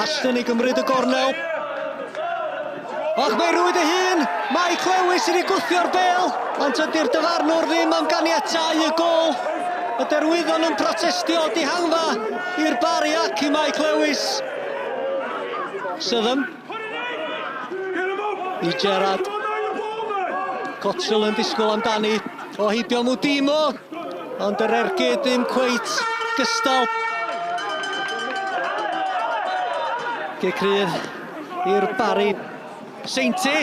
Ashton i gymryd y gornel. Och, mae rwyd y hun. Mike Lewis wedi gwthio'r bel, ond tydi'r dyfarnwr ddim am ganiatau y gol. Y derwyddon yn protestio dihangfa i'r bari ac i Mike Lewis. Syddym. I Gerard. Cottrell yn disgwyl amdani. O heibio Mwdimo. Ond yr ergyd ddim cweit gystal. Gecrydd i'r bari. Seinti.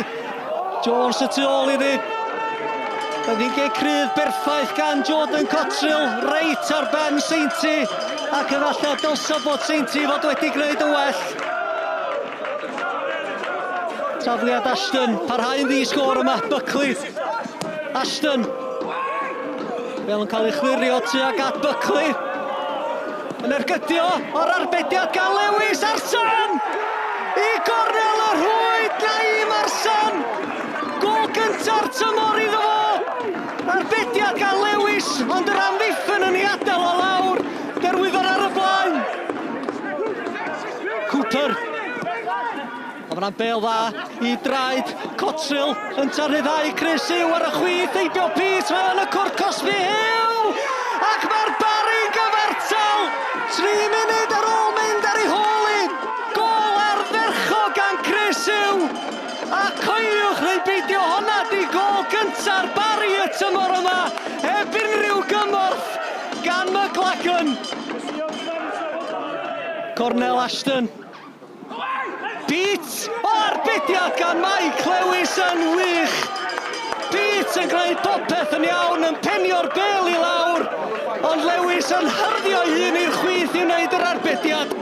Jones y tu ôl iddi. Ydy Gecrydd berffaith gan Jordan Cottrell. Reit ar ben Seinti. Ac efallai dylsa bod Seinti fod wedi gwneud yn well. Tafliad Ashton. Parhau'n ddi-sgôr yma. Buckley. Ashton. Fel yn cael ei chlirio tuag at Buckley. Yn ergydio o'r arbediad gan Lewis Arson! I gornel y rhwyd Naim Arson! Gol gynta'r tymor iddo fo! Arbediad gan Lewis, ond yr amddiffyn yn ei adael o lawr. Derwyddon ar y blaen. Cooper. A fyna'n bel dda i draed Cottrell yn tarnyddau Chris Huw ar y chwith. Eibio Pete mewn y cwrt Cosby Hill! Ac mae'r bari'n gyfartal! 3 munud ar ôl mynd ar ei hôl. Gol ardderchog gan Chris Huw. A coeliwch neu beidio honna di gol gynta'r bari y tymor yma. Heb unrhyw gymorth gan McLagan. Cornel Ashton. Pete, o arbediad gan Mike Lewis yn wych. Pete yn gwneud popeth yn iawn, yn penio'r bel i lawr. Ond Lewis yn hyrddio hun i'r chwith i wneud yr arbediad.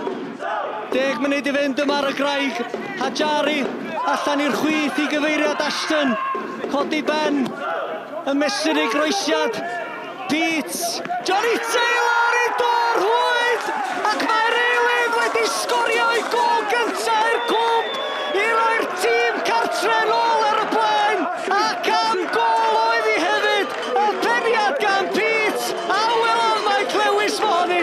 10 munud i fynd yma'r y graig. Hadjari allan i'r chwith i gyfeiriad Ashton. Codi ben. Y mesur i groesiad. Pete. Johnny Taylor i dor hwyd. Ac mae'r eilydd wedi sgorio i gol gyntaf i'r cwb. I roi'r tîm cartre nôl ar y blaen. Ac am gol oedd hi hefyd. Y peniad gan Pete. A welodd Mike Lewis fo hynny.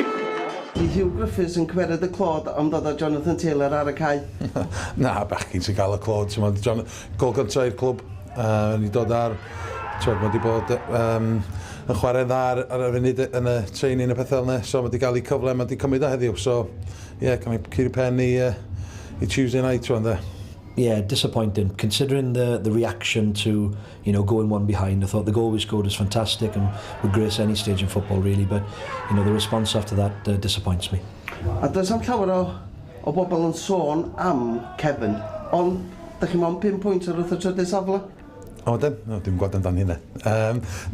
Di Hugh Griffiths yn cymeryd y clod am ddod â Jonathan Taylor ar y cae? Na, bechgyn sy'n cael y clod. Gol gyntaf i'r clwb. Ni dod ar... Mae wedi bod yn chwarae dda ar y funud yn y training y pethau yna. So mae wedi cael ei cyfle, mae wedi cymryd o heddiw. So, yeah, can we cur i pen i Tuesday night, Yeah, disappointing. Considering the reaction to, you know, going one behind, I thought the goal we scored was fantastic and would grace any stage in football, really. But, you know, the response after that disappoints me. A does am llawer o bobl yn sôn am Kevin, ond da chi mewn 5 pwynt ar wrth y trydydd safle? O, dyn? No, dim gwybod amdani hynny.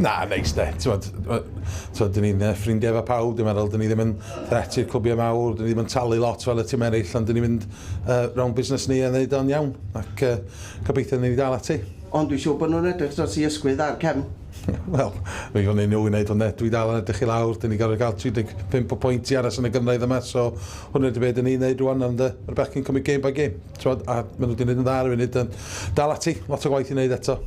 Na, neis de. Dyn ni'n ffrindiau efo pawb, dwi'n meddwl, dyn ni ddim yn threat i'r clwbiau mawr, dyn ni ddim yn talu lot fel y tîm eraill, ond dyn ni'n mynd round busnes ni a wneud o'n iawn. Ac gobeithio ni dal ati. Ond dwi'n siŵr bod nhw'n edrych dros i ysgwydd ar Kevin. Wel, mi fod nhw i wneud hwnna. Dwi dal yn edrych i lawr, dyn ni gael 35 pwynt i aros yn y gynraedd yma, so hwnna wedi beth yn ni'n wneud rwan, ond mae'r bechgyn cymryd game by game. A maen nhw wedi wneud yn dda ar y funud, dal ati, lot o gwaith i wneud eto.